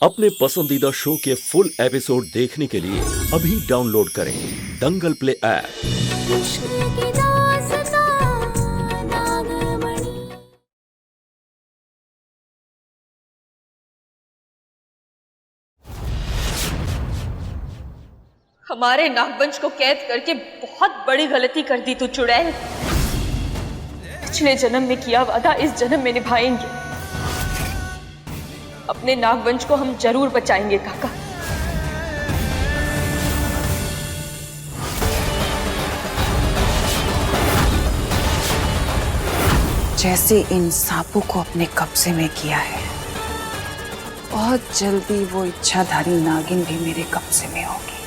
अपने पसंदीदा शो के फुल एपिसोड देखने के लिए अभी डाउनलोड करें दंगल प्ले ऐप। हमारे नागवंश को कैद करके बहुत बड़ी गलती कर दी तू चुड़ैल। पिछले जन्म में किया वादा इस जन्म में निभाएंगे। अपने नागवंश को हम जरूर बचाएंगे काका। जैसे इन सांपों को अपने कब्जे में किया है, बहुत जल्दी वो इच्छाधारी नागिन भी मेरे कब्जे में होगी।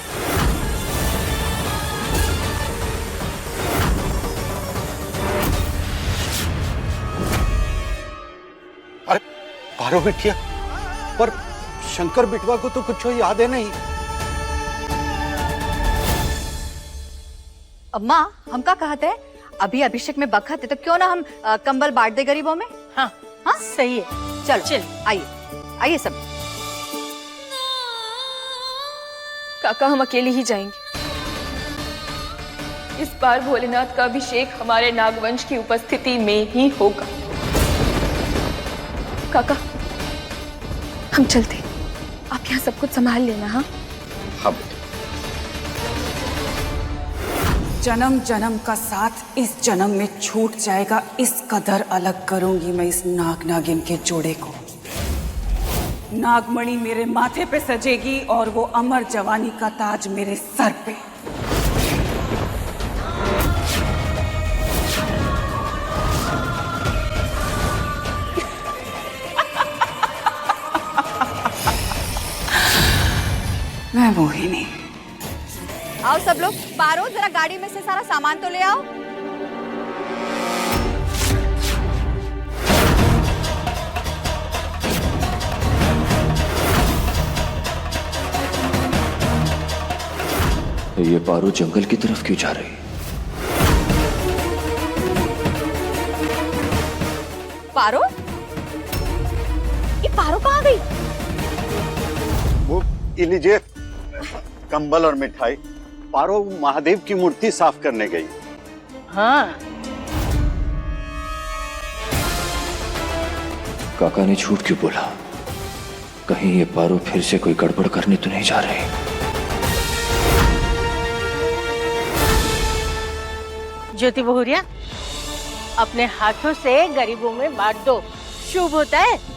अरे पारो बिटिया, पर शंकर बिटवा को तो कुछ याद है नहीं। अम्मा, हम क्या कहते हैं, अभी अभिषेक में बखत है तो क्यों ना हम कंबल बांट दे गरीबों में। हाँ हाँ सही है। चलो चल आइए आइए सब। काका हम अकेले ही जाएंगे। इस बार भोलेनाथ का अभिषेक हमारे नागवंश की उपस्थिति में ही होगा। काका हम चलते, आप यहाँ सब कुछ संभाल लेना। हाँ हाँ। जन्म जन्म का साथ इस जन्म में छूट जाएगा, इस कदर अलग करूंगी मैं इस नाग नागिन के जोड़े को। नागमणि मेरे माथे पे सजेगी और वो अमर जवानी का ताज मेरे सर पे। मैं मोहिनी। आओ सब लोग, पारो जरा गाड़ी में से सारा सामान तो ले आओ। ये पारो जंगल की तरफ क्यों जा रही है? पारो? ये पारो कहाँ गई? वो लीजिए कंबल और मिठाई। पारो महादेव की मूर्ति साफ करने गई। हाँ। काका ने झूठ क्यों बोला? कहीं ये पारो फिर से कोई गड़बड़ करने तो नहीं जा रहे? ज्योति बहुरिया, अपने हाथों से गरीबों में बांट दो, शुभ होता है।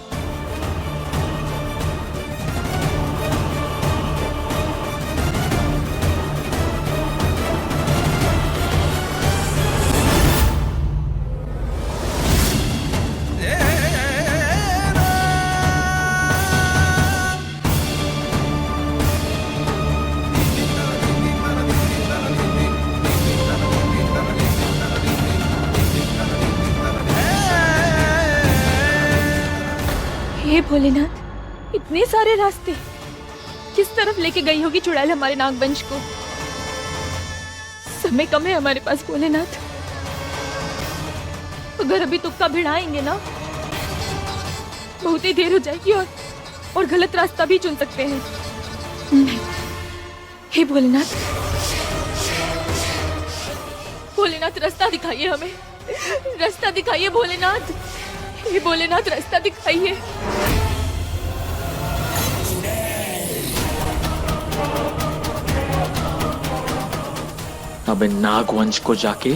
हे भोलेनाथ, इतने सारे रास्ते किस तरफ लेके गई होगी चुड़ैल हमारे नागवंश को? समय कम है हमारे पास भोलेनाथ। अगर अभी तुक्का भिड़ाएंगे ना, बहुत ही देर हो जाएगी और गलत रास्ता भी चुन सकते हैं। नहीं, हे भोलेनाथ, भोलेनाथ रास्ता दिखाइए हमें, रास्ता दिखाइए भोलेनाथ। हे भोलेनाथ रास्ता दिखाइए। अब इन नागवंश को जाके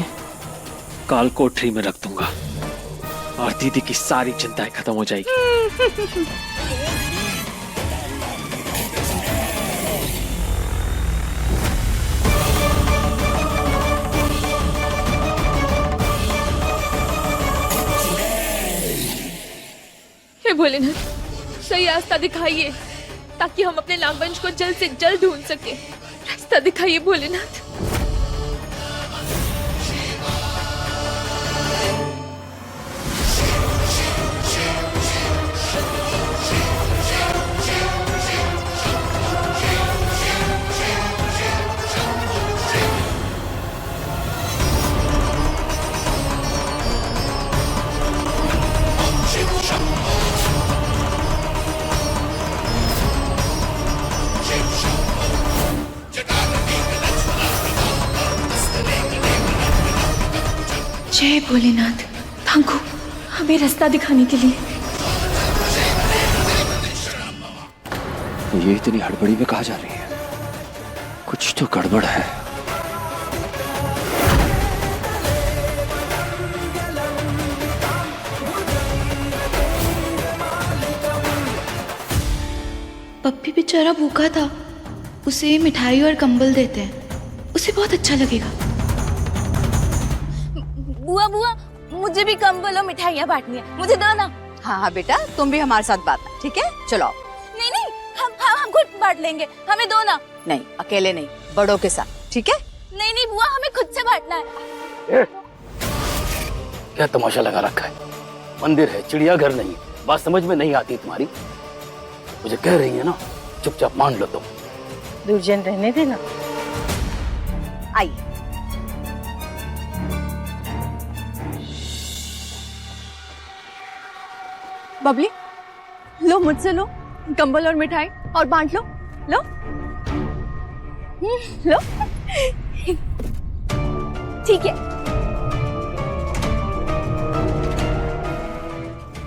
काल कोठरी में रख दूंगा और दीदी की सारी चिंताएं खत्म हो जाएगी। हे भोलेनाथ, सही रास्ता दिखाइए ताकि हम अपने नागवंश को जल्द से जल्द ढूंढ सके। रास्ता दिखाइए भोलेनाथ। जय भोलेनाथ, थैंक यू हमें रास्ता दिखाने के लिए। ये इतनी हड़बड़ी में कहाँ जा रही है? कुछ तो गड़बड़ है। पप्पी बेचारा भूखा था, उसे मिठाई और कंबल देते हैं, उसे बहुत अच्छा लगेगा। बुआ बुआ, मुझे भी कंबल और मिठाइयाँ बांटनी है, मुझे दो ना। हाँ हाँ बेटा, तुम भी हमारे साथ बांटना, ठीक है? चलो आओ। नहीं नहीं, हम खुद बांट लेंगे, हमें दो ना। नहीं, अकेले नहीं, बड़ों के साथ, ठीक है? नहीं नहीं बुआ, हमें खुद से बांटना है। क्या तमाशा लगा रखा है? मंदिर है, चिड़ियाघर नहीं। बात समझ में नहीं आती तुम्हारी? मुझे कह रही है ना, चुपचाप मान लो तुम। दुर्जन रहने देना। आइए। बबली, लो मुझसे लो कंबल और मिठाई और बांट लो। लो लो। ठीक है।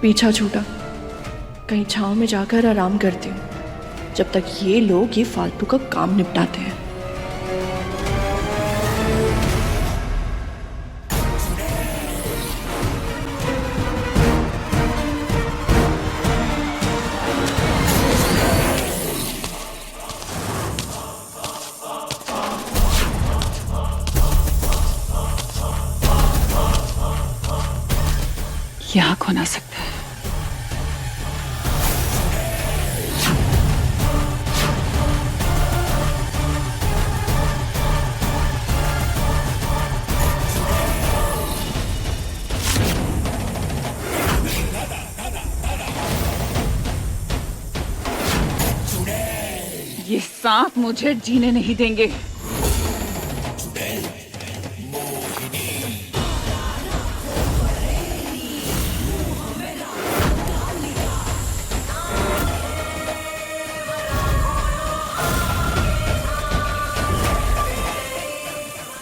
पीछा छूटा, कहीं छांव में जाकर आराम करती हूँ जब तक ये लोग ये फालतू का काम निपटाते हैं। ये आँख होना सकता है। ये सांप मुझे जीने नहीं देंगे।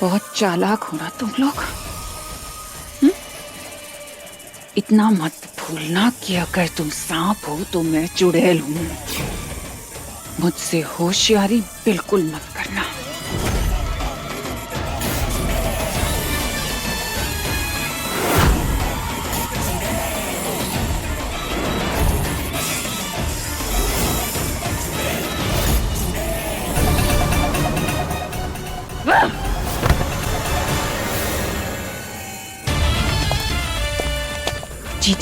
बहुत चालाक हो ना तुम लोग। इतना मत भूलना कि अगर तुम सांप हो तो मैं चुड़ैल हूं। मुझसे होशियारी बिल्कुल मत करना।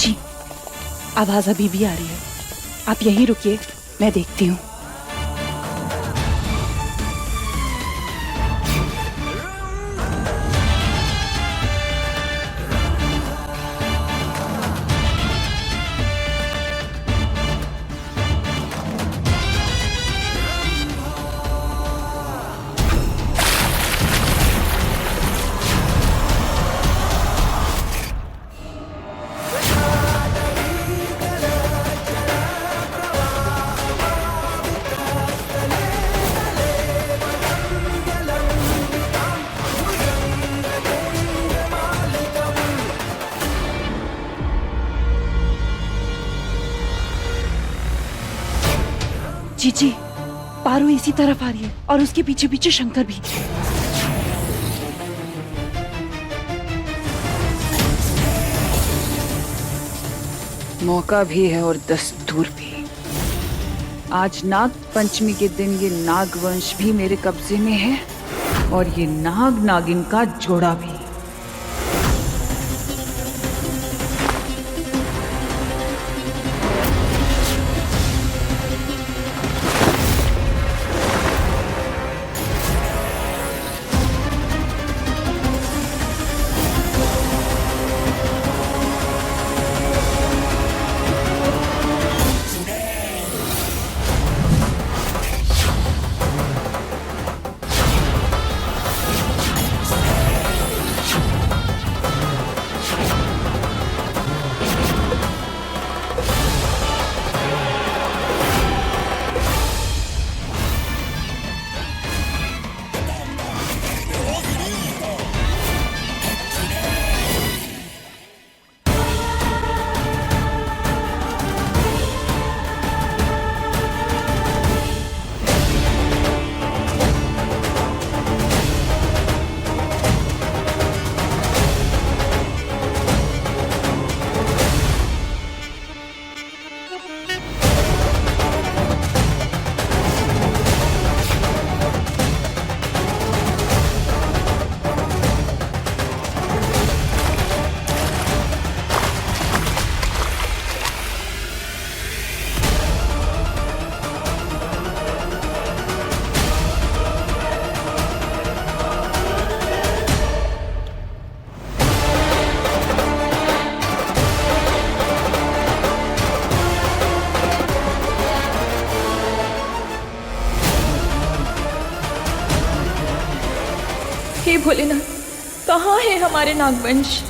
जी, आवाज अभी भी आ रही है, आप यहीं रुकिए, मैं देखती हूँ। जी, पारो इसी तरफ आ रही है और उसके पीछे पीछे शंकर भी। मौका भी है और दस्तूर भी। आज नाग पंचमी के दिन ये नागवंश भी मेरे कब्जे में है और ये नाग नागिन का जोड़ा भी। हे भोलेनाथ, कहाँ है हमारे नागवंश?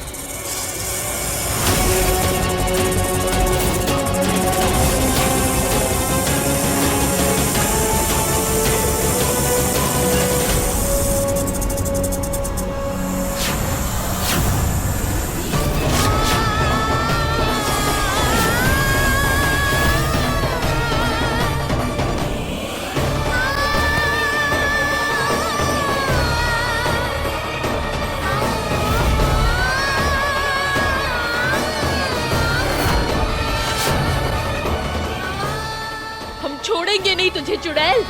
छोड़ेंगे नहीं तुझे चुड़ैल।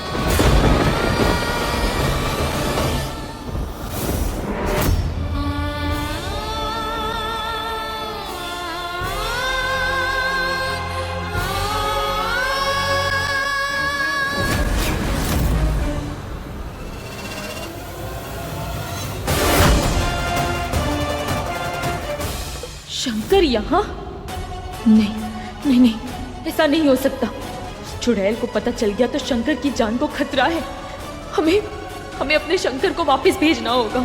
शंकर यहाँ? नहीं नहीं नहीं, ऐसा नहीं हो सकता। चुड़ैल को पता चल गया तो शंकर की जान को खतरा है। हमें अपने शंकर को वापस भेजना होगा।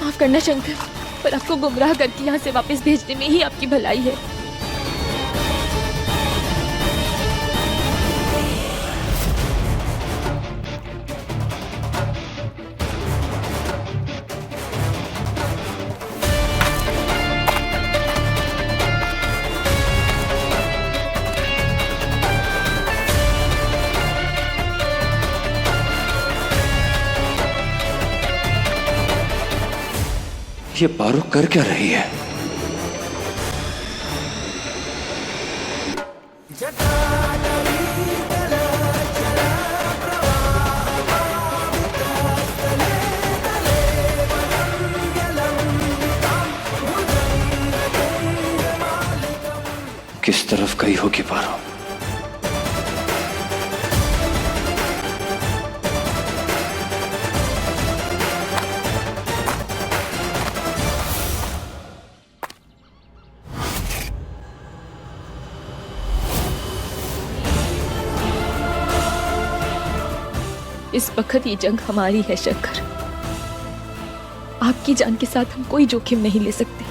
माफ करना शंकर, पर आपको गुमराह करके यहाँ से वापस भेजने में ही आपकी भलाई है। ये पारो कर क्या रही है? किस तरफ गई होगी पारो? इस वक्त ये जंग हमारी है शंकर। आपकी जान के साथ हम कोई जोखिम नहीं ले सकते।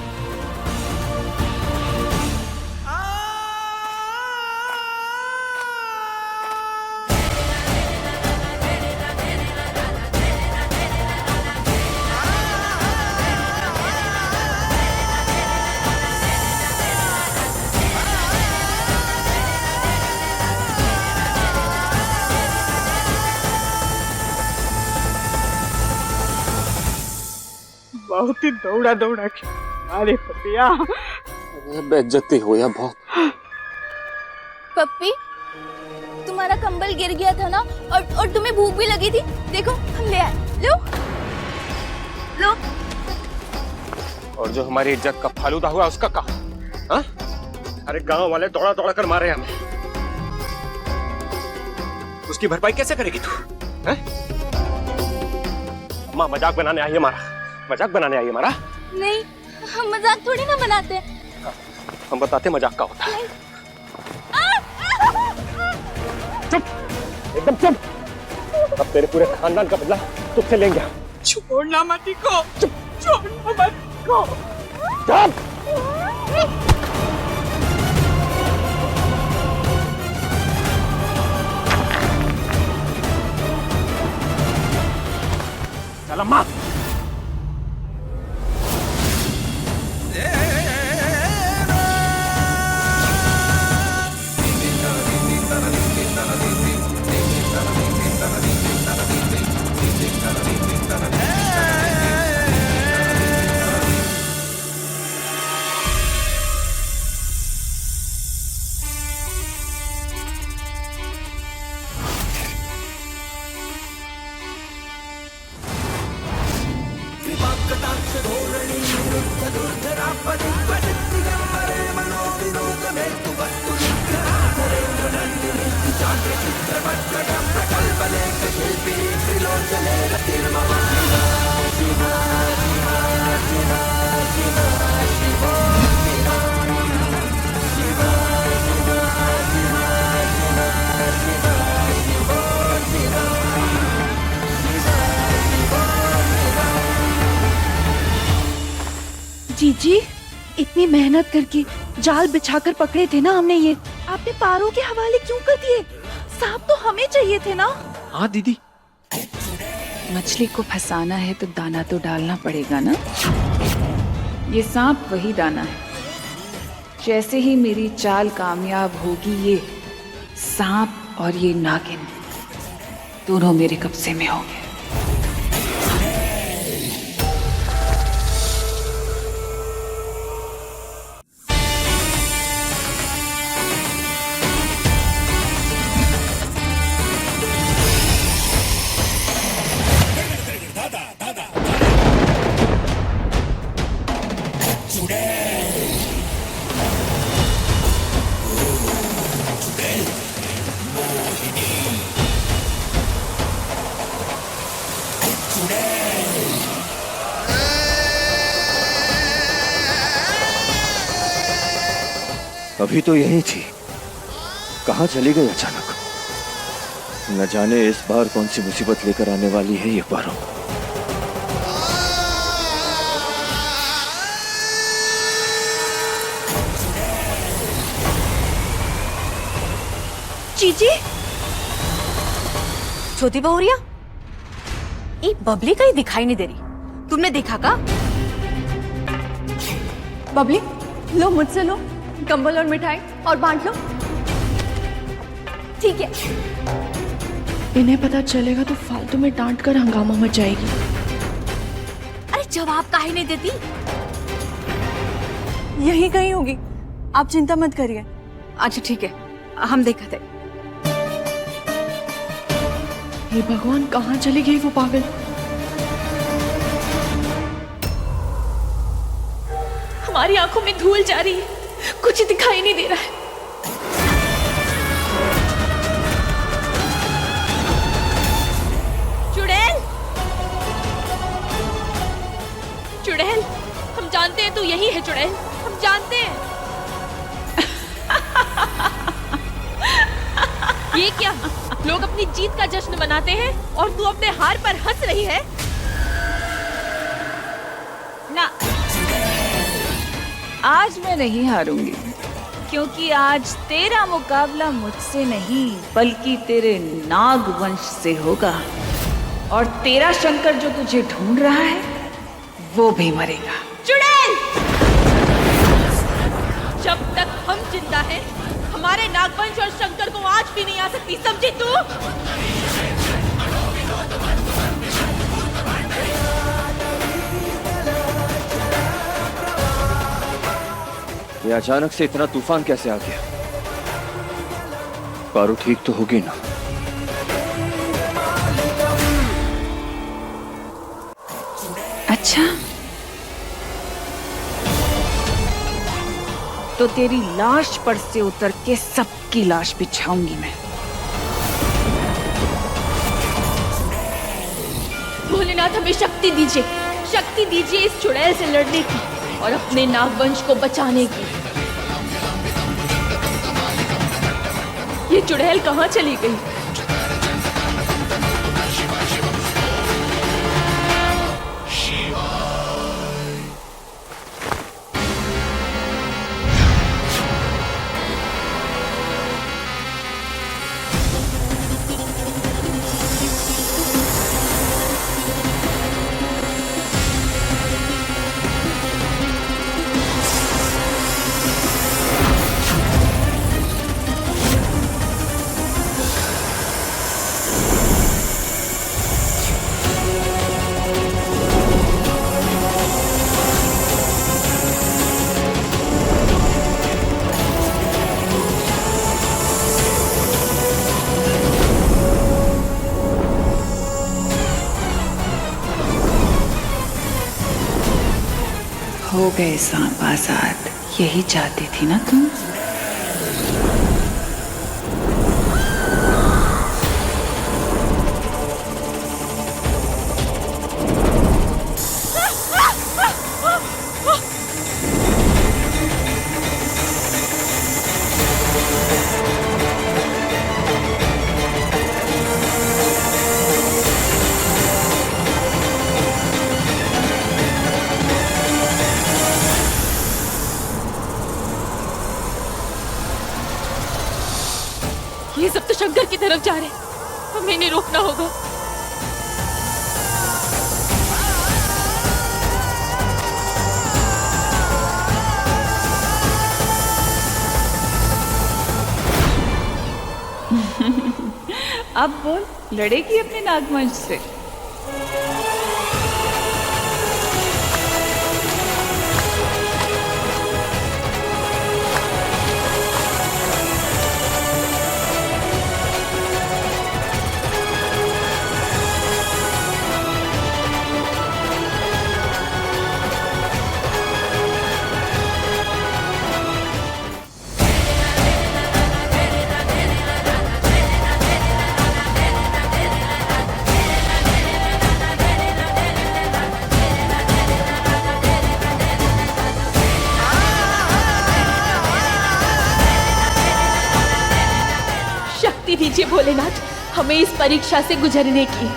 बहुत ही दौड़ा दौड़ा के अरे पपिया बेइज्जती हो या बहुत। पप्पी, तुम्हारा कंबल गिर गया था ना, और तुम्हें भूख भी लगी थी। देखो हम ले आए, लो लो। और जो हमारी इज्जत का फालूदा हुआ उसका कहा? हाँ? अरे गांव वाले दौड़ा दौड़ा कर मारे हमें, उसकी भरपाई कैसे करेगी तू? माँ मजाक बनाने आई है हमारा, मजाक बनाने आई है हमारा। नहीं, हम मजाक थोड़ी ना बनाते। हम बताते मजाक का होता है। चुप, एकदम चुप। अब तेरे पूरे खानदान का बदला तुझसे लेंगे। छोड़ना मत को, चुप, छोड़ना मत को। चुप। चल अम्मा। इतनी मेहनत करके जाल बिछाकर पकड़े थे ना हमने ये, आपने पारों के हवाले क्यों कर दिए? सांप तो हमें चाहिए थे ना। हाँ दीदी। मछली को फंसाना है तो दाना तो डालना पड़ेगा ना। ये सांप वही दाना है। जैसे ही मेरी चाल कामयाब होगी, ये सांप और ये नागिन दोनों मेरे कब्जे में होंगे। अभी तो यही थी, कहाँ चली गई अचानक? न जाने इस बार कौन सी मुसीबत लेकर आने वाली है ये पारो। चीची, छोटी बहुरिया, ये बबली कहीं दिखाई नहीं दे रही। तुमने देखा का? बबली, लो मुझसे लो कंबल और मिठाई और बांट लो। ठीक है। इन्हें पता चलेगा तो फालतू में डांट कर हंगामा मच जाएगी। अरे जवाब काहे नहीं देती? यही कहीं होगी, आप चिंता मत करिए। अच्छा ठीक है, हम देखा थे। हे भगवान, कहाँ चली गई वो पागल? हमारी आंखों में धूल जा रही है, कुछ दिखाई नहीं दे रहा है। चुड़ैल, चुड़ैल, हम जानते हैं तू यही है चुड़ैल, हम जानते हैं। ये क्या? लोग अपनी जीत का जश्न मनाते हैं और तू अपने हार पर हंस रही है? ना, आज मैं नहीं हारूंगी, क्योंकि आज तेरा मुकाबला मुझसे नहीं बल्कि तेरे नाग वंश से होगा। और तेरा शंकर जो तुझे ढूंढ रहा है वो भी मरेगा। चुड़ैल! जब तक हम जिंदा हैं, हमारे नागवंश और शंकर को आज भी नहीं आ सकती, समझी तू? ये अचानक से इतना तूफान कैसे आ गया? पारो ठीक तो होगी ना? अच्छा, तो तेरी लाश पर से उतर के सबकी लाश बिछाऊंगी मैं। भोलेनाथ, हमें शक्ति दीजिए, शक्ति दीजिए इस चुड़ैल से लड़ने की और अपने नागवंश को बचाने की। ये चुड़ैल कहाँ चली गई? हो गए सांप आजाद, यही चाहती थी ना तुम? ये सब तो शंकर की तरफ जा रहे हैं, हमें इन्हें रोकना होगा। अब बोल, लड़ेगी अपने नागवंश से? शक्ति दीजिए भोलेनाथ हमें इस परीक्षा से गुजरने की।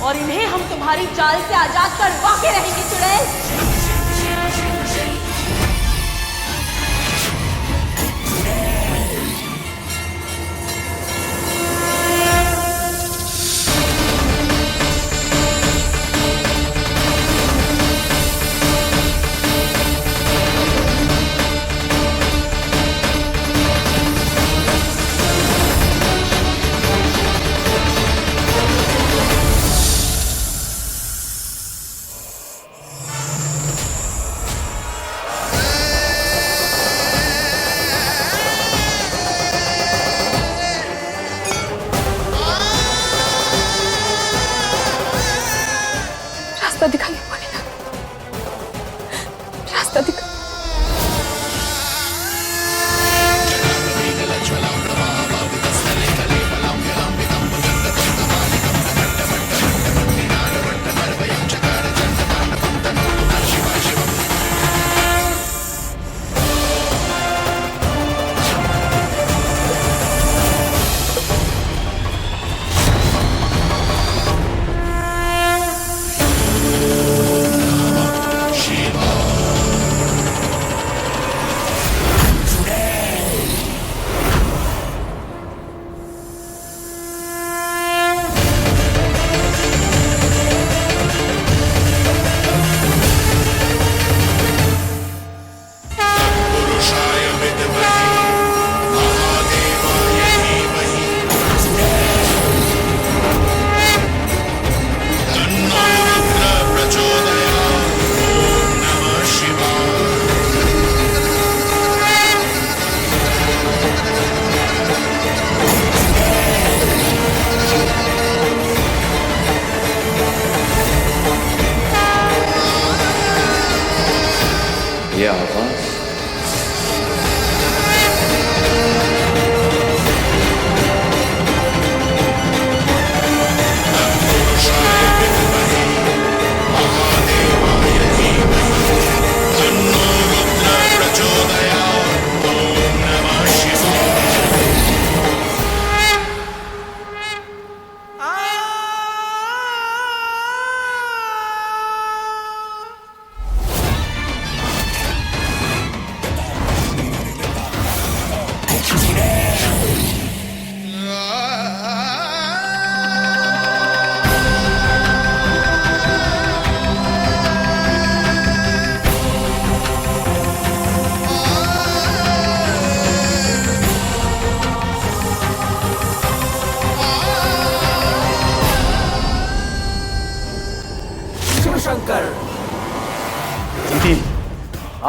और इन्हें हम तुम्हारी चाल से आजाद करवा के रहेंगे चुड़ैल।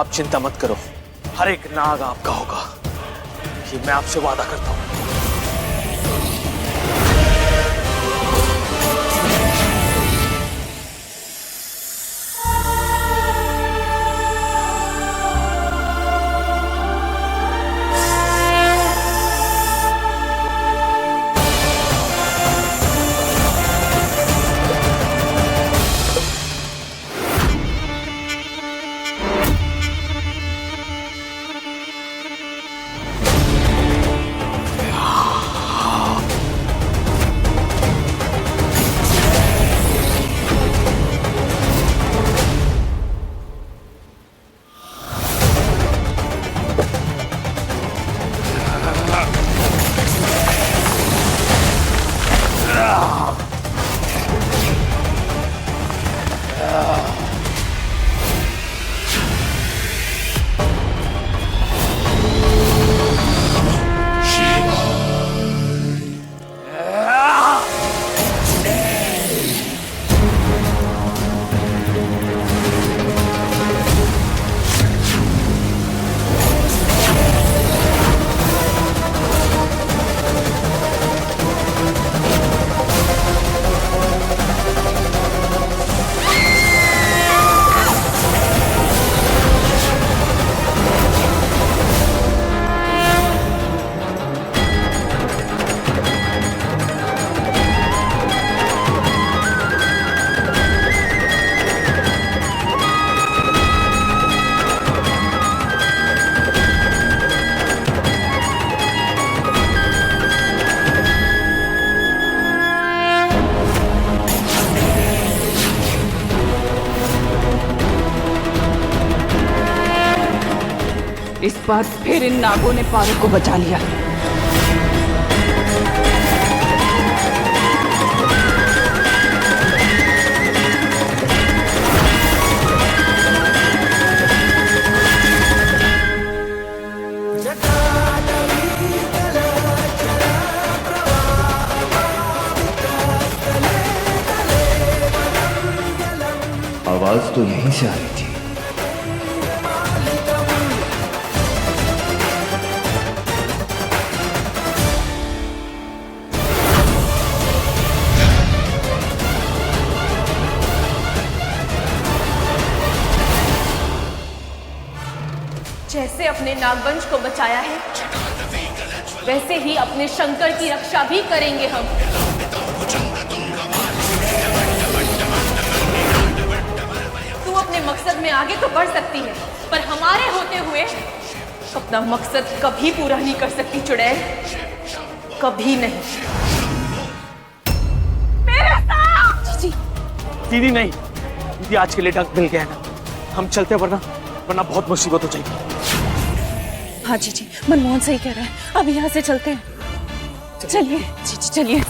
आप चिंता मत करो, हर एक नाग आपका होगा, ये मैं आपसे वादा करता हूं। इस बार फिर इन नागों ने पारो को बचा लिया। आवाज तो यहीं से आ रही थी। जैसे अपने नागवंश को बचाया है, वैसे ही अपने शंकर की रक्षा भी करेंगे हम। तू अपने मकसद में आगे तो बढ़ सकती है, पर हमारे होते हुए अपना मकसद कभी पूरा नहीं कर सकती चुड़ैल, कभी नहीं। मेरे साथ! दीदी नहीं, दीदी आज के लिए डंक मिल गया है ना, हम चलते हैं, वरना बहुत मुसीबत हो जाएगी। हाँ जी, मनमोहन सही कह रहा है, अब यहाँ से चलते हैं। चलिए जी, चलिए।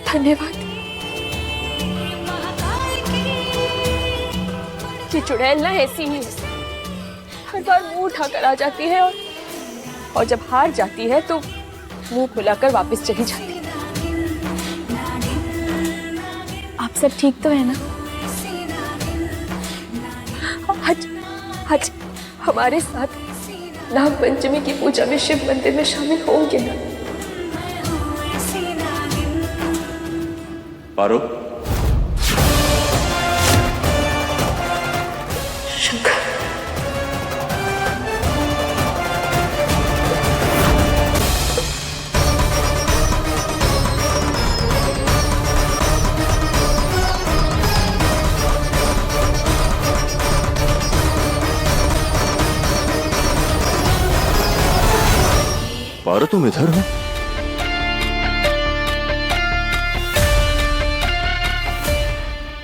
धन्यवाद। ये चुड़ैल ना ऐसी ही है, हर बार मुंह उठाकर आ जाती है और जब हार जाती है तो मुंह खुलाकर वापस चली जाती है। आप सब ठीक तो है ना? आज हमारे साथ नाग पंचमी की पूजा में शिव मंदिर में शामिल होंगे ना? पारो, शंकर, पारो तुम इधर हो?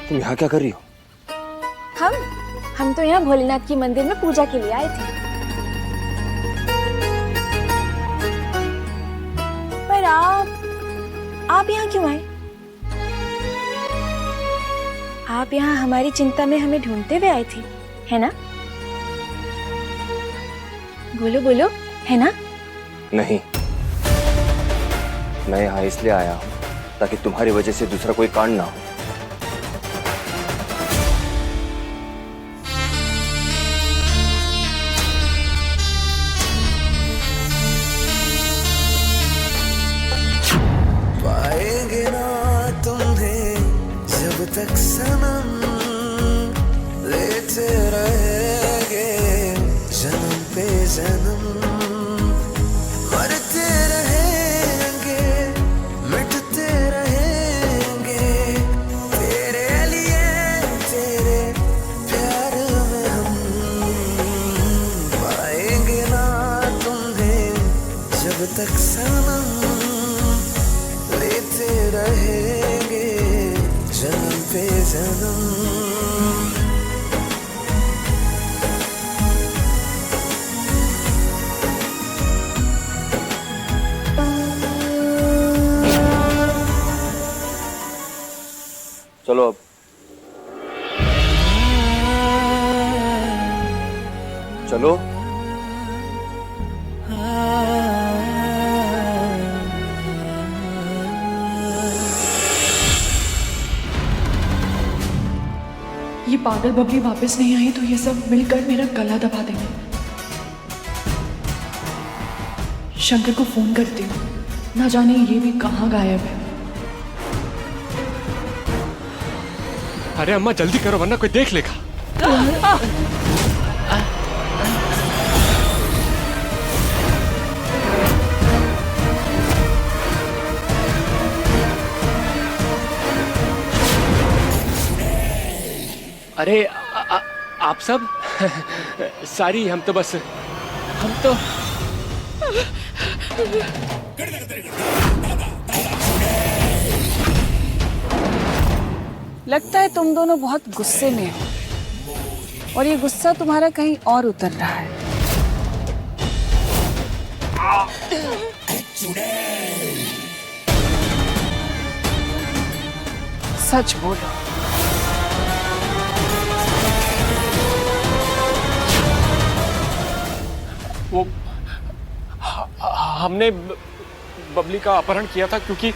तुम यहाँ क्या कर रही हो? हम तो यहाँ भोलेनाथ की मंदिर में पूजा के लिए आए थे। पर आप यहाँ क्यों आए? आप यहाँ हमारी चिंता में हमें ढूंढते हुए आए थे, है ना? बोलो बोलो, है ना? नहीं, मैं यहाँ इसलिए आया हूँ ताकि तुम्हारी वजह से दूसरा कोई कांड ना हो। पाएंगे ना तुम्हें जब तक सनम, लेते रहेंगे जन्म पे जन्म, मरते रहेंगे मिटते रहेंगे तेरे लिए, तेरे प्यार में हम। पाएंगे ना तुम्हें जब तक सनम, लेते रहेंगे जन्म पे जन्म। चलो अब चलो। ये पागल बबली वापस नहीं आई तो ये सब मिलकर मेरा गला दबा देंगे। शंकर को फोन करती हूँ, ना जाने ये भी कहाँ गायब है। अरे अम्मा जल्दी करो वरना कोई देख लेगा। अरे आप सब सारी हम तो लगता है तुम दोनों बहुत गुस्से में हो और ये गुस्सा तुम्हारा कहीं और उतर रहा है। सच बोलो। वो हमने बबली का अपहरण किया था क्योंकि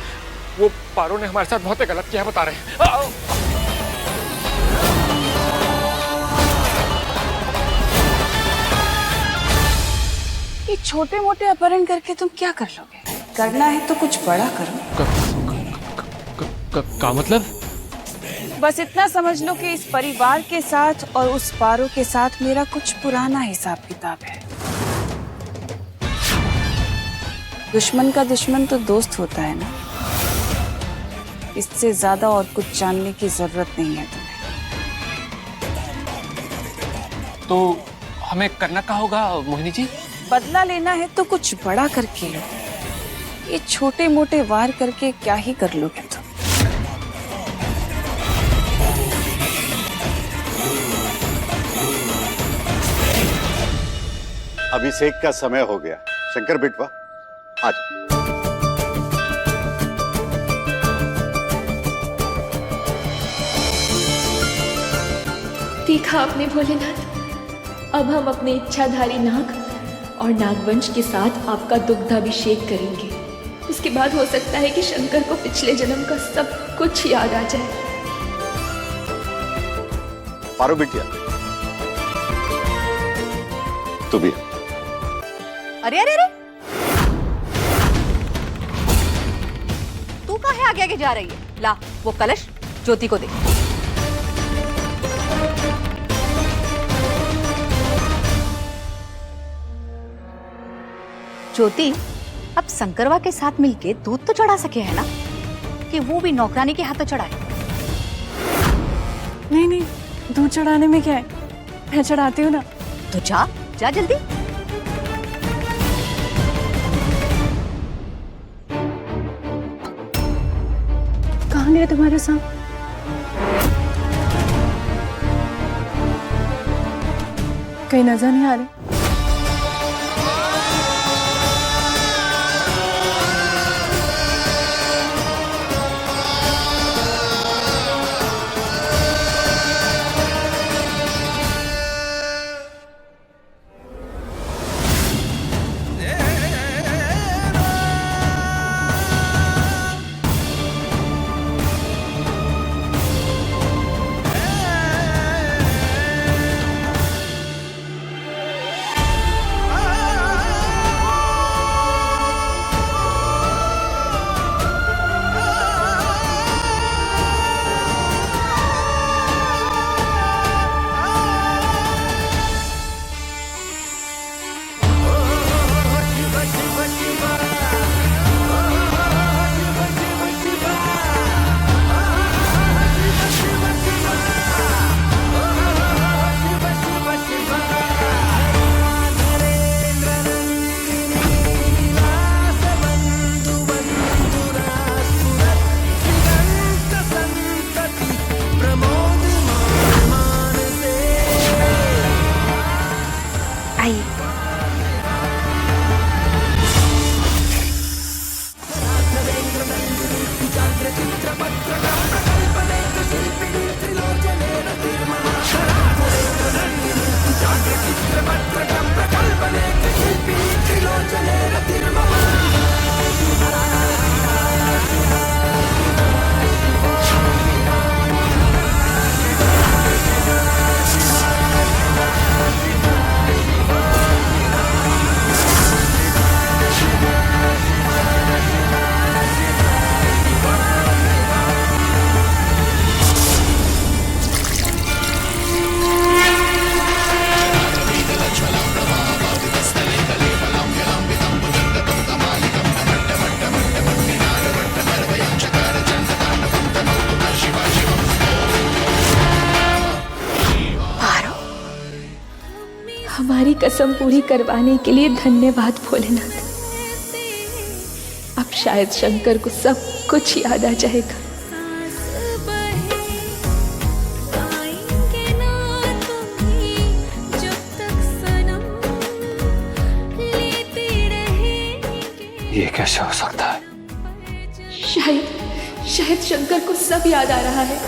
वो पारो ने हमारे साथ बहुत गलत किया बता रहे हैं। ये छोटे मोटे अपहरण करके तुम क्या कर लोगे? करना है तो कुछ बड़ा करो। का मतलब? बस इतना समझ लो कि इस परिवार के साथ और उस पारो के साथ मेरा कुछ पुराना हिसाब किताब है। दुश्मन का दुश्मन तो दोस्त होता है ना। इससे ज्यादा और कुछ जानने की जरूरत नहीं है तुम्हें। तो हमें करना क्या होगा मोहिनी जी? बदला लेना है तो कुछ बड़ा करके लो। ये छोटे मोटे वार करके क्या ही कर लोगे तुम? अभिषेक का समय हो गया। शंकर बेटवा आज देखा आपने भोलेनाथ, अब हम अपने इच्छाधारी नाग और नागवंश के साथ आपका दुग्धाभिषेक करेंगे। उसके बाद हो सकता है कि शंकर को पिछले जन्म का सब कुछ याद आ जाए। पारो बिटिया तू भी। अरे अरे अरे, तू काहे आगे आगे जा रही है? ला वो कलश ज्योति को दे। ज्योति, अब शंकरवा के साथ मिलके दूध तो चढ़ा सके है ना, कि वो भी नौकरानी के हाथों चढ़ाए? नहीं नहीं, दूध चढ़ाने में क्या है, मैं चढ़ाती हूँ ना। तो जा जा जल्दी। कहाँ गए तुम्हारे साथ? कहीं नजर नहीं आ रहे? हमारी कसम पूरी करवाने के लिए धन्यवाद भोलेनाथ। अब शायद शंकर को सब कुछ याद आ जाएगा। ये कैसे हो सकता है? शायद शंकर को सब याद आ रहा है।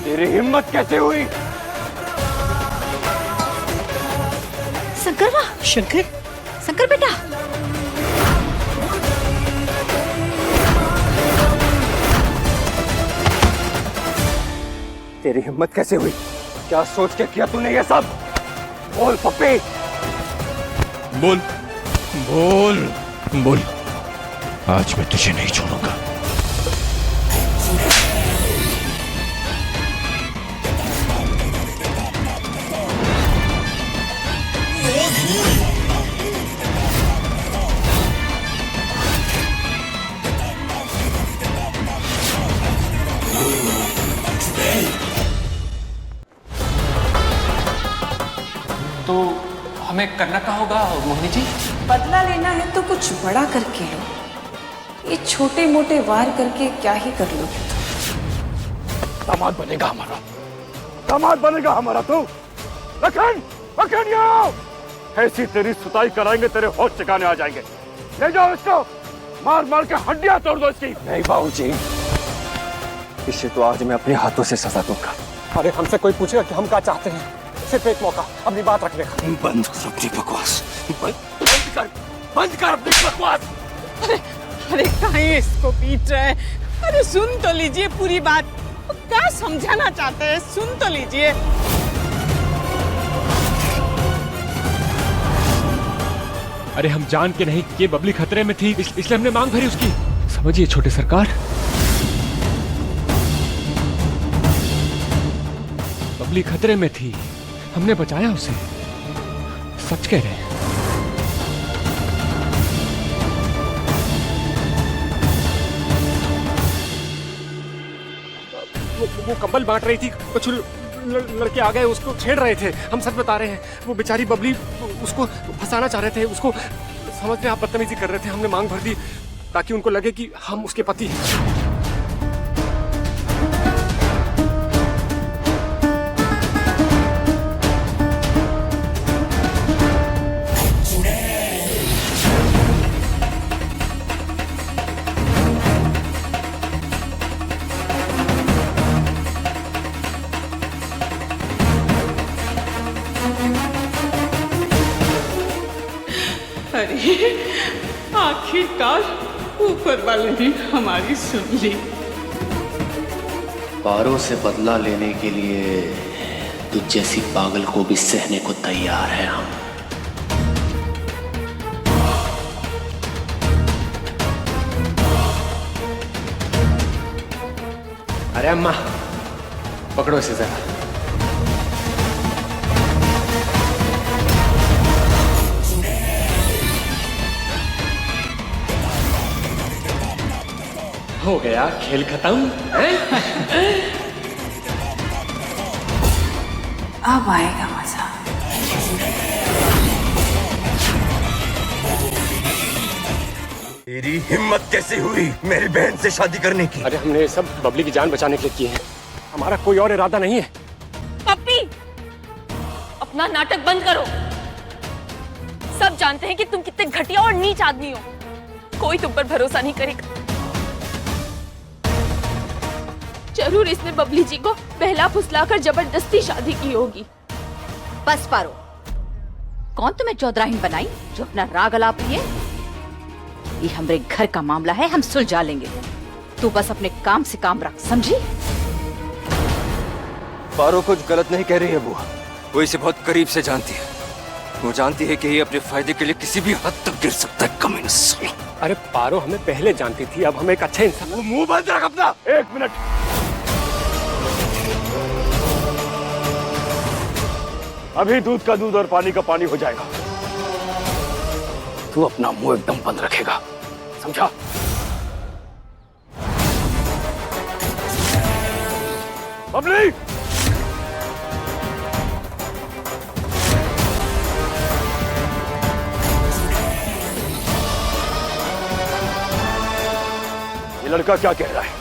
तेरी हिम्मत कैसे हुई? शंकर वाह, शंकर बेटा। तेरी हिम्मत कैसे हुई? क्या सोच के किया तूने ये सब? बोल पप्पी, बोल बोल बोल, आज मैं तुझे नहीं छोड़ूंगा। तो हमें करना क्या होगा मोहिनी जी? बदला लेना है तो कुछ बड़ा करके लो। ये छोटे मोटे वार करके क्या ही कर लोगे? दामाद बनेगा हमारा, दामाद बनेगा हमारा तू। लखन, लखन यहाँ, ऐसी तेरी सुताई कराएंगे तेरे होश ठिकाने आ जाएंगे। ले जाओ इसको, मार मार के हड्डियां तोड़ दो इसकी। नहीं बाबूजी, इसे तो आज मैं अपने हाथों से सजा दूंगा। अरे हमसे कोई पूछेगा कि हम क्या चाहते हैं, सिर्फ एक मौका अपनी बात रखने का। बंद कर अपनी बकवास, बंद कर अपनी बकवास। अरे कहीं इसको पीट रहे? अरे सुन तो लीजिए पूरी बात, क्या समझाना चाहते हैं, सुन तो लीजिए। अरे हम जान के नहीं कि बबली खतरे में थी, इसलिए हमने मांग भरी उसकी। समझिए छोटे सरकार, बबली खतरे में थी, हमने बचाया उसे। सच कह रहे हैं। वो कंबल बांट रही थी, कुछ लड़के आ गए, उसको छेड़ रहे थे। हम सच बता रहे हैं, वो बेचारी बबली उसको फंसाना चाह रहे थे, उसको समझ में आप बदतमीजी कर रहे थे। हमने मांग भर दी ताकि उनको लगे कि हम उसके पति हैं। अरे आखिरकार ऊपर वाले ने हमारी सुन ली। पारो से बदला लेने के लिए तुझ जैसी पागल को भी सहने को तैयार है हम। अरे अम्मा, पकड़ो इसे जरा। हो गया खेल खत्म। अब आएगा मजा। तेरी हिम्मत कैसे हुई मेरी बहन से शादी करने की? अरे हमने सब बबली की जान बचाने के लिए किए हैं, हमारा कोई और इरादा नहीं है। पप्पी, अपना नाटक बंद करो। सब जानते हैं कि तुम कितने घटिया और नीच आदमी हो। कोई तुम पर भरोसा नहीं करेगा। जरूर इसने बबली जी को बहला फुसलाकर जबरदस्ती शादी की होगी। बस पारो, कौन तुम्हें चौधराहीन बनाई जो अपना राग अलाप रही है? ये हमारे घर का मामला है, हम सुलझा लेंगे। तू बस अपने काम से काम रख, समझी? पारो कुछ गलत नहीं कह रही है बुआ। वो इसे बहुत करीब से जानती है। वो जानती है कि ये अपने फायदे के लिए किसी भी हद तक गिर सकता है। कमीना साला। अरे पारो हमें पहले जानती थी, अब हम एक अच्छे इंसान। मुंह बंद रख अपना। 1 मिनट। अभी दूध का दूध और पानी का पानी हो जाएगा। तू अपना मुंह एकदम बंद रखेगा, समझा? बबली, ये लड़का क्या कह रहा है?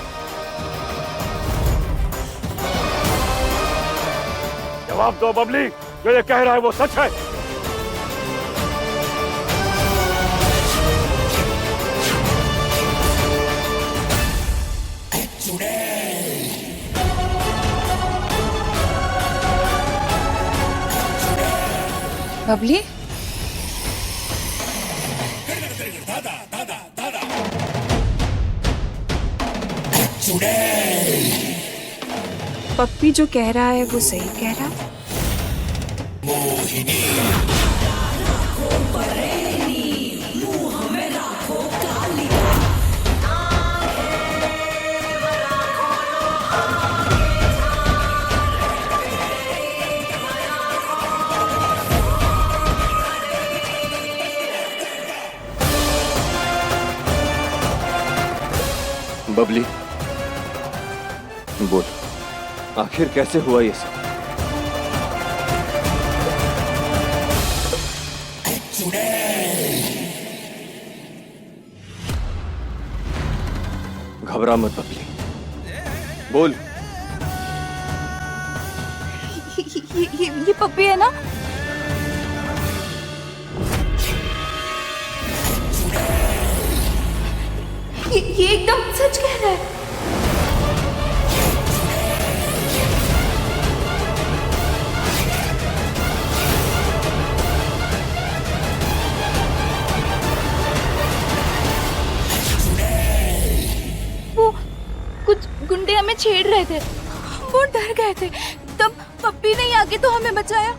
जवाब दो बबली, जो ये कह रहा है वो सच है? बबली, पप्पी जो कह रहा है वो सही कह रहा है। बबली बोल, आखिर कैसे हुआ ये सब? घबरा मत बबली, बोल। ये पप्पी है ना? ये एकदम सच कह रहा है। वो कुछ गुंडे हमें छेड़ रहे थे, वो डर गए थे, तब पप्पी ने आके तो हमें बचाया।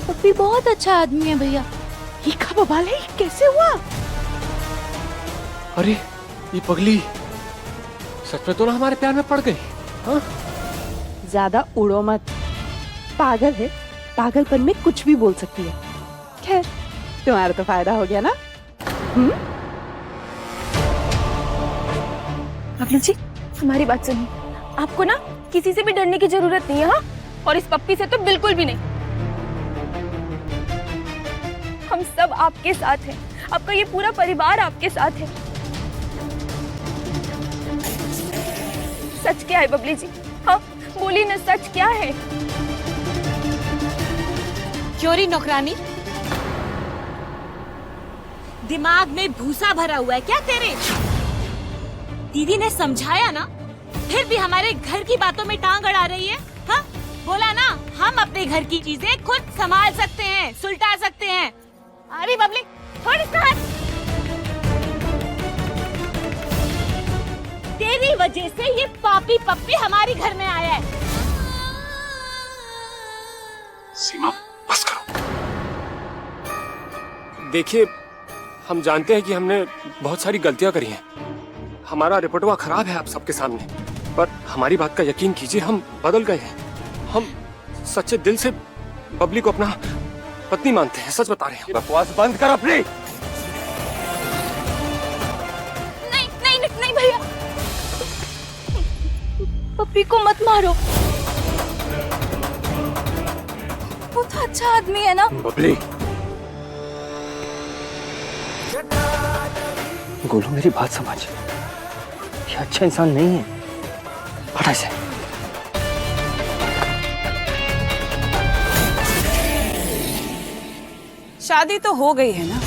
पप्पी बहुत अच्छा आदमी है भैया। ये का बवाल है, कैसे हुआ? अरे ये पगली सच में तो ना हमारे प्यार में पड़ गई। हाँ? ज्यादा उड़ो मत, पागल है, पागलपन में कुछ भी बोल सकती है। खैर तुम्हारा तो फायदा हो गया ना। बबली जी, हमारी बात सुनिए, आपको ना किसी से भी डरने की जरूरत नहीं है। हाँ? और इस पप्पी से तो बिल्कुल भी नहीं। हम सब आपके साथ हैं, आपका ये पूरा परिवार आपके साथ है। सच क्या है बबली जी? हाँ बोली ना, सच क्या है? क्योरी नौकरानी, दिमाग में भूसा भरा हुआ है क्या तेरे? दीदी ने समझाया ना, फिर भी हमारे घर की बातों में टांग अड़ा रही है। हाँ बोला ना, हम अपने घर की चीजें खुद संभाल सकते हैं, सुलटा सकते हैं। अरे बबली, थोड़ी सा तेरी वजह से ये पापी पप्पी हमारे घर में आया है। सीमा बस करो। देखिए, हम जानते हैं कि हमने बहुत सारी गलतियां करी हैं, हमारा रिपोर्टवा खराब है आप सबके सामने, पर हमारी बात का यकीन कीजिए, हम बदल गए हैं। हम सच्चे दिल से बबली को अपना पत्नी मानते हैं, सच बता रहे हैं। बकवास बंद कर अपनी। नहीं नहीं नहीं भैया, पप्पी को मत मारो, वो तो अच्छा आदमी है ना। बबली, गोलू मेरी बात समझ, ये अच्छा इंसान नहीं है। हटा इसे। शादी तो हो गई है ना।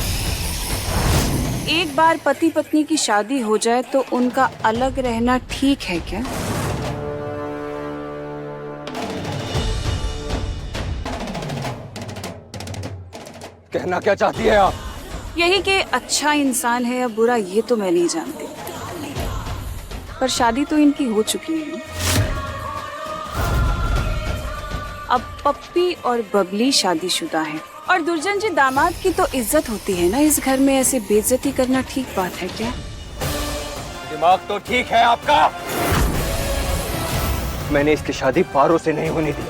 एक बार पति पत्नी की शादी हो जाए तो उनका अलग रहना ठीक है क्या? कहना क्या चाहती है आप? यही कि अच्छा इंसान है या बुरा ये तो मैं नहीं जानती, पर शादी तो इनकी हो चुकी है। अब पप्पी और बबली शादीशुदा हैं और दुर्जन जी दामाद की तो इज्जत होती है ना इस घर में, ऐसे बेइज्जती करना ठीक बात है क्या? दिमाग तो ठीक है आपका। मैंने इसकी शादी पारो से नहीं होने दी,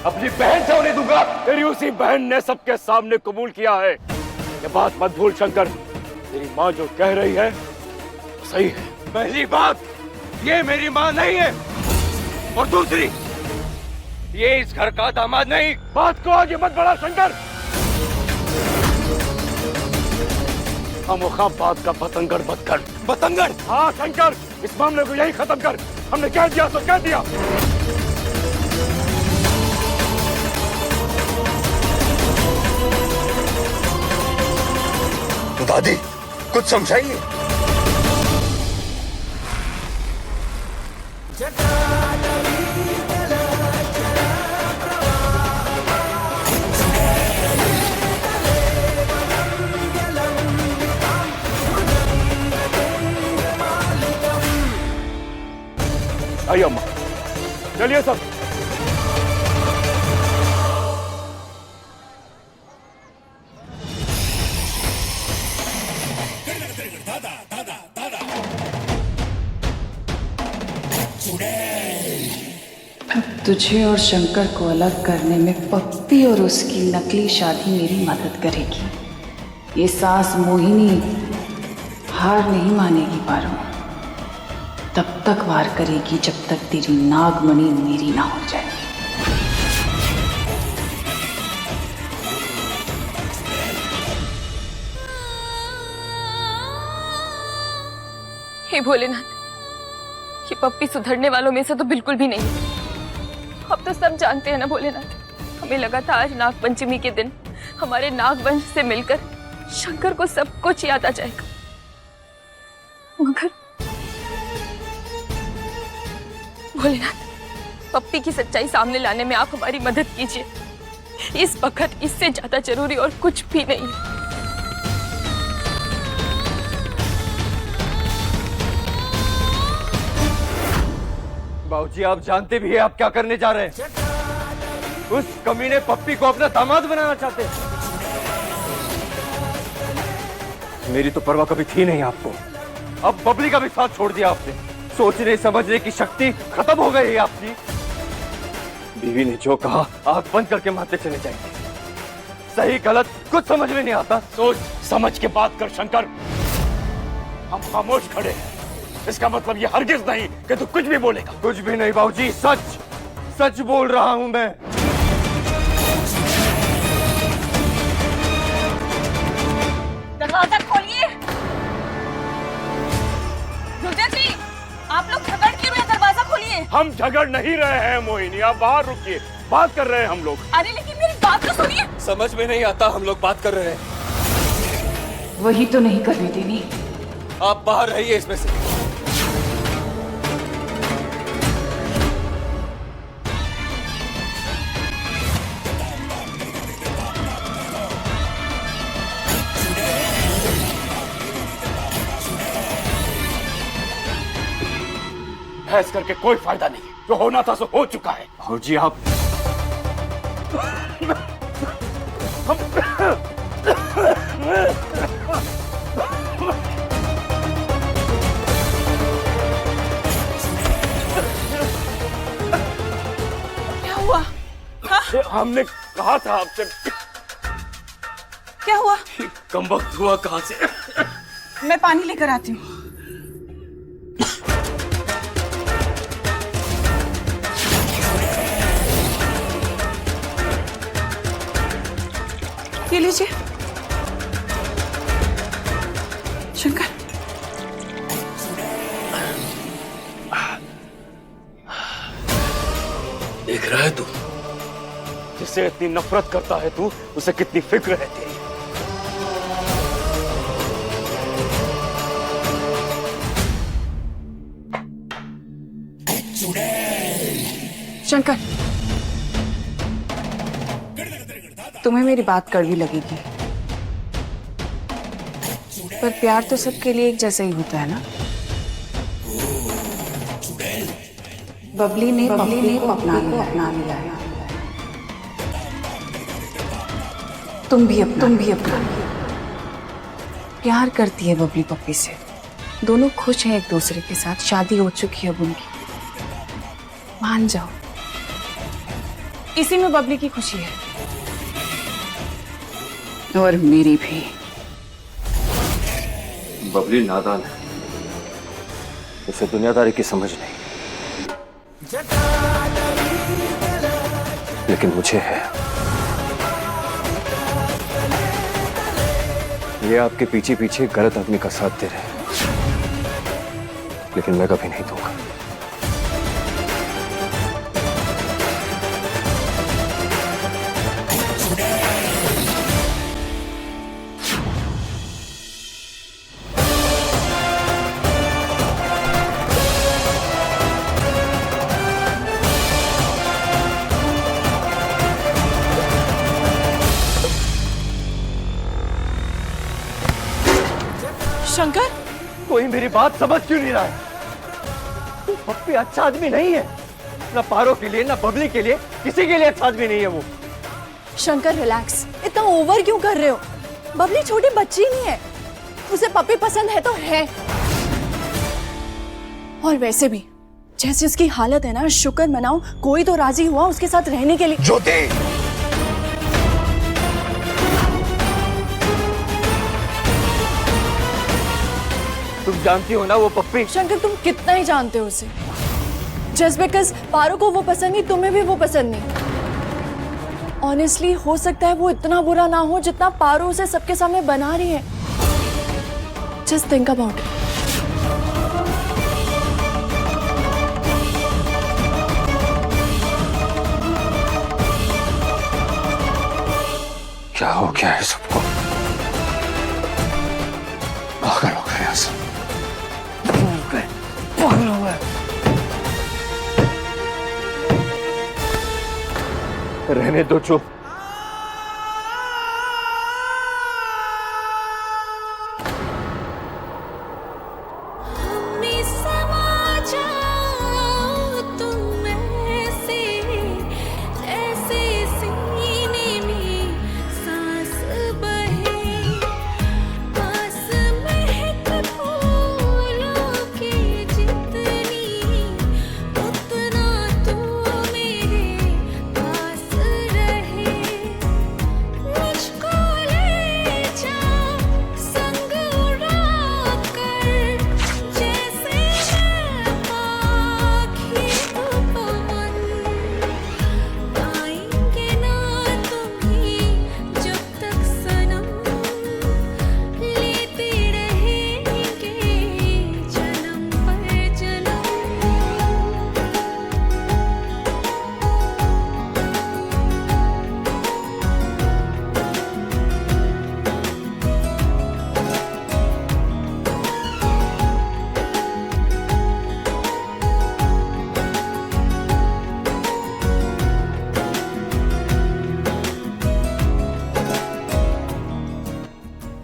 अपनी बहन से होने दूंगा। तेरी उसी बहन ने सबके सामने कबूल किया है। ये बात मत भूल शंकर, तेरी माँ जो कह रही है सही है। पहली बात, ये मेरी माँ नहीं है, और दूसरी, ये इस घर का दामाद नहीं। बात को आगे मत बढ़ा शंकर। खामोखा बात का बतंगड़ मत कर। बतंगड़? हाँ शंकर, इस मामले को यही खत्म कर। हमने कह दिया तो कह दिया। दादी कुछ समझाइए। आइए अम्मा, चलिए सब। तुझे और शंकर को अलग करने में पप्पी और उसकी नकली शादी मेरी मदद करेगी। ये सास मोहिनी हार नहीं मानेगी पारो, तब तक वार करेगी जब तक तेरी नागमणि मेरी ना हो जाए। हे भोलेनाथ, ये पप्पी सुधरने वालों में से तो बिल्कुल भी नहीं है। अब तो सब जानते हैं ना भोलेनाथ, हमें लगा था आज नाग पंचमी के दिन हमारे नागवंश से मिलकर शंकर को सब कुछ याद आ जाएगा, मगर भोलेनाथ, पप्पी की सच्चाई सामने लाने में आप हमारी मदद कीजिए। इस वक्त इससे ज्यादा जरूरी और कुछ भी नहीं है। बाबूजी, आप जानते भी हैं आप क्या करने जा रहे हैं। उस कमीने पप्पी को अपना दामाद बनाना चाहते हैं। मेरी तो परवाह कभी थी नहीं आपको, अब बबली का भी साथ छोड़ दिया आपने। सोचने समझने की शक्ति खत्म हो गई है आपकी। बीवी ने जो कहा आंख बंद करके मानते चले जाएंगे। सही गलत कुछ समझ में नहीं आता। सोच समझ के बात कर शंकर। हम खामोश खड़े हैं, इसका मतलब ये हरगिज नहीं कि तू कुछ भी बोलेगा। कुछ भी नहीं बाबूजी, सच सच बोल रहा हूं मैं। दरवाजा खोलिए। दुर्जन जी, आप लोग झगड़ क्यों रहे हैं? दरवाजा खोलिए। हम झगड़ नहीं रहे हैं मोहिनी, आप बाहर रुकिए, बात कर रहे हैं हम लोग। अरे लेकिन मेरी बात तो सुनिए। समझ में नहीं आता, हम लोग बात कर रहे हैं। वही तो नहीं करने देनी। आप बाहर रहिए इसमें से। बहस करके कोई फायदा नहीं, जो होना था सो हो चुका है। बाबूजी आप क्या हुआ? हमने कहा था आपसे। क्या हुआ? कम वक्त हुआ कहां से? मैं पानी लेकर आती हूँ। ये लीजिए शंकर। देख रहा है तू, जिससे इतनी नफरत करता है तू, उसे कितनी फिक्र है तेरी। शंकर, तुम्हें मेरी बात कड़वी लगेगी, पर प्यार तो सबके लिए एक जैसा ही होता है ना। बबली ने को अपना लिया है। तुम भी अपना प्यार करती है बबली पप्पी से। दोनों खुश हैं एक दूसरे के साथ, शादी हो चुकी है अब उनकी। मान जाओ, इसी में बबली की खुशी है और मेरी भी। बबली नादान है, उसे दुनियादारी की समझ नहीं, लेकिन मुझे है। ये आपके पीछे पीछे गलत आदमी का साथ दे रहे हैं, लेकिन मैं कभी नहीं दूंगा। शंकर, कोई मेरी बात समझ क्यों नहीं रहा है? पप्पी अच्छा आदमी नहीं है, ना पारो के लिए, ना बबली के लिए, किसी के लिए अच्छा आदमी नहीं है वो। शंकर रिलैक्स, इतना ओवर क्यों कर रहे हो? बबली छोटी बच्ची नहीं है, उसे पप्पी पसंद है तो है। और वैसे भी जैसी उसकी हालत है ना, शुक्र मनाओ कोई तो राजी हुआ उसके साथ रहने के लिए। ज्योति, तुम जानती हो ना वो पप्पी। शंकर, तुम कितना ही जानते हो उसे। जस्ट बिकॉज पारो को वो पसंद नहीं, तुम्हें भी वो पसंद नहीं। ऑनेस्टली हो सकता है वो इतना बुरा ना हो जितना पारो उसे सबके सामने बना रही है। Just think about it. क्या हो गया है सबको? पागल हो गए सब, पागल हो गए। रहने दो चुप।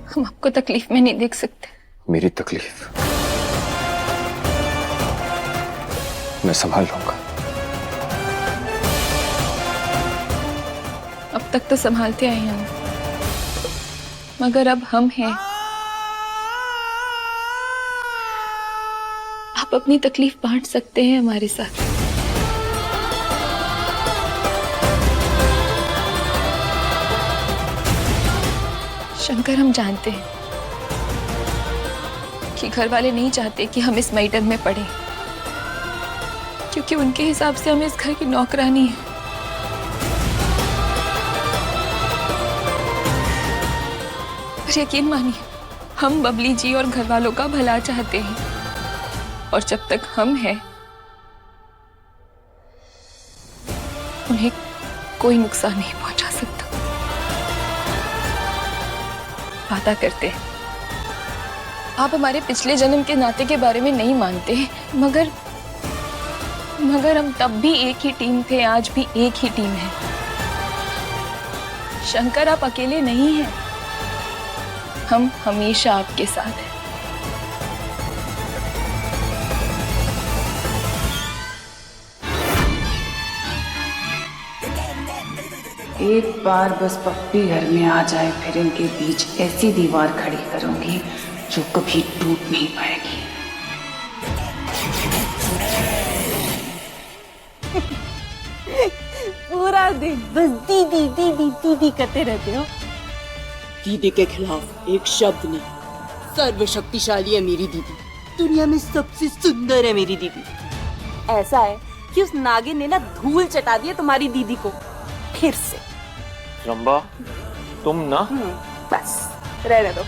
हम आपको तकलीफ में नहीं देख सकते। मेरी तकलीफ मैं संभाल लूंगा। अब तक तो संभालते आए हैं, मगर अब हम हैं। आप अपनी तकलीफ बांट सकते हैं हमारे साथ। शंकर, हम जानते हैं कि घर वाले नहीं चाहते कि हम इस मैटर में पड़े, क्योंकि उनके हिसाब से हम इस घर की नौकरानी है। पर यकीन मानिए, हम बबली जी और घर वालों का भला चाहते हैं, और जब तक हम हैं उन्हें कोई नुकसान नहीं पहुंचा सकता। वादा करते हैं। आप हमारे पिछले जन्म के नाते के बारे में नहीं मानते, मगर हम तब भी एक ही टीम थे, आज भी एक ही टीम है। शंकर, आप अकेले नहीं हैं, हम हमेशा आपके साथ हैं। एक बार बस पप्पी घर में आ जाए, फिर इनके बीच ऐसी दीवार खड़ी करूंगी जो कभी टूट नहीं पाएगी। पूरा दिन बस दीदी दीदी दीदी करते रहते हो। दीदी के खिलाफ एक शब्द नहीं। सर्वशक्तिशाली है मेरी दीदी, दुनिया में सबसे सुंदर है मेरी दीदी। ऐसा है कि उस नागिन ने ना धूल चटा दी है तुम्हारी दीदी को फिर से। रंबा तुम ना बस रहने दो।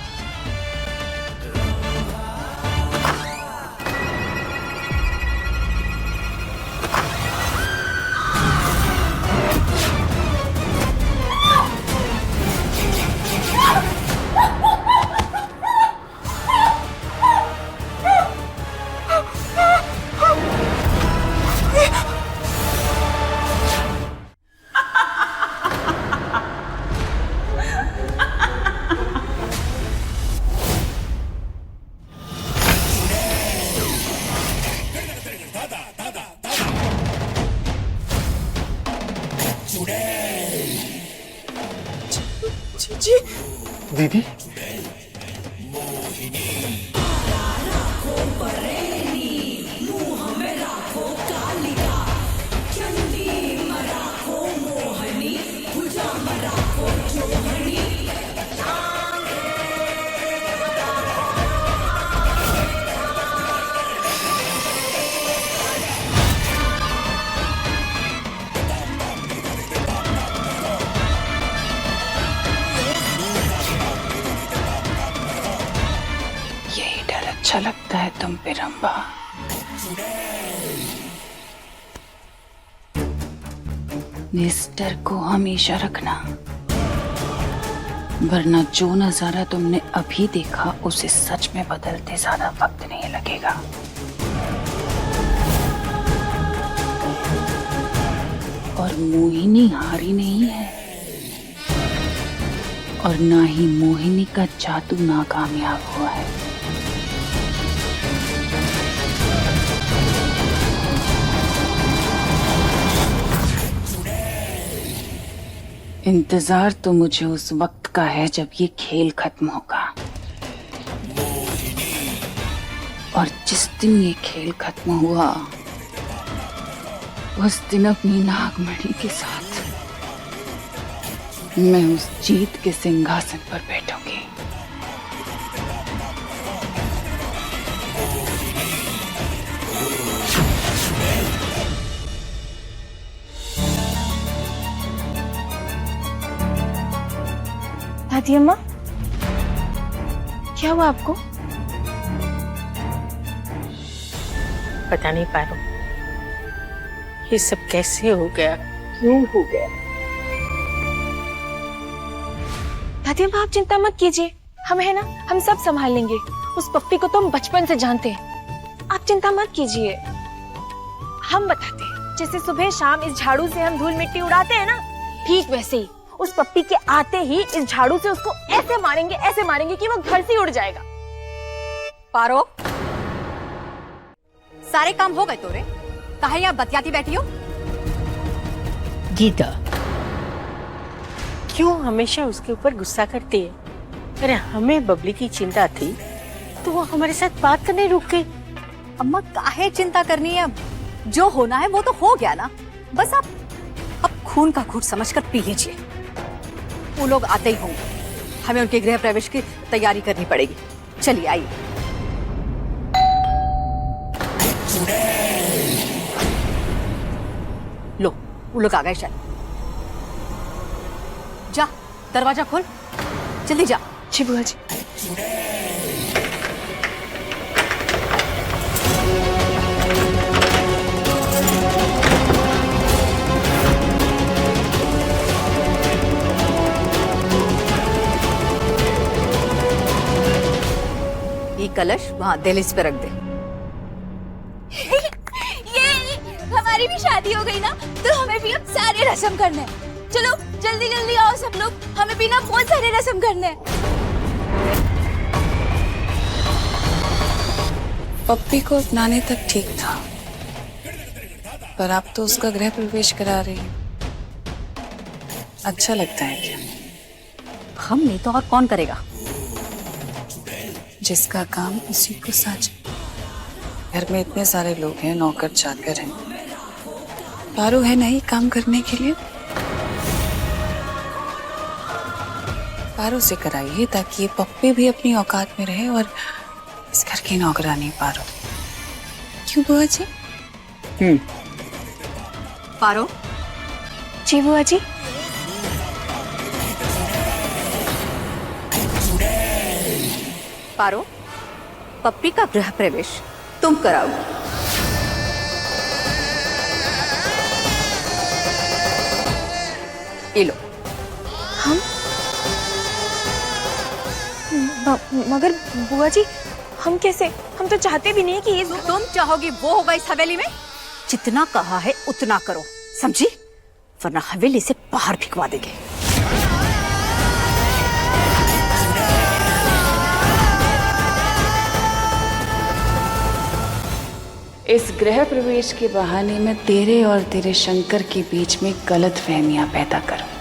दीदी अच्छा लगता है तुम पे रंबा। इस डर को हमेशा रखना, वरना जो नजारा तुमने अभी देखा उसे सच में बदलते ज्यादा वक्त नहीं लगेगा। और मोहिनी हारी नहीं है, और ना ही मोहिनी का जादू नाकामयाब हुआ है। इंतजार तो मुझे उस वक्त का है जब ये खेल खत्म होगा, और जिस दिन ये खेल खत्म हुआ उस दिन अपनी नागमणि के साथ मैं उस जीत के सिंहासन पर बैठूंगी। दादी अम्मा, क्या हुआ आपको? पता नहीं पारो, ये सब कैसे हो गया, क्यों हो गया? दादी अम्मा आप चिंता मत कीजिए, हम है ना, हम सब संभाल लेंगे। उस पप्पी को तो हम बचपन से जानते हैं, आप चिंता मत कीजिए। हम बताते हैं, जैसे सुबह शाम इस झाड़ू से हम धूल मिट्टी उड़ाते हैं ना, ठीक वैसे ही उस पप्पी के आते ही इस झाड़ू से उसको ऐसे मारेंगे कि वो घर से उड़ जाएगा। पारो, सारे काम हो गए तोरे, काहे यहाँ बतियाती बैठी हो? गीता, क्यों हमेशा उसके ऊपर गुस्सा करती है? अरे हमें बबली की चिंता थी तो वो हमारे साथ बात करने रुक गई। अम्मा काहे चिंता करनी है, जो होना है वो तो हो गया ना। बस आप अब खून का घूंट समझकर पी लीजिए। वो लोग आते ही होंगे, हमें उनके गृह प्रवेश की तैयारी करनी पड़ेगी। चलिए आइए। लो, वो लोग आ गए शायद। जा, दरवाजा खोल, जल्दी जा। जी बुआ जी। ये कलश वहाँ दहलीज पे रख दे। ये हमारी भी शादी हो गई ना, तो हमें भी अब सारे रस्म करने हैं। चलो जल्दी जल्दी आओ सब लोग, हमें भी ना बहुत सारे रस्म करने हैं। पप्पी को अपनाने तक ठीक था, पर आप तो उसका गृह प्रवेश करा रही हैं। अच्छा लगता है क्या? हम नहीं तो और कौन करेगा? जिसका काम उसी को साझे। घर में इतने सारे लोग हैं, नौकर चाकर हैं, पारो है नहीं काम करने के लिए? पारो से कराइए ताकि ये पप्पी भी अपनी औकात में रहे और इस घर की नौकरानी पारो। क्यों बुआ जी? पारो। जी बुआ जी। पारो, पप्पी का गृह प्रवेश तुम कराओ। ये लो। हम? मगर बुआ जी, हम कैसे? हम तो चाहते भी नहीं कि ये तुम चाहोगी वो होगा इस हवेली में। जितना कहा है उतना करो, समझी? वरना हवेली से बाहर भिगवा देंगे। इस गृह प्रवेश के बहाने में तेरे और तेरे शंकर के बीच में गलत फहमियां पैदा करूं।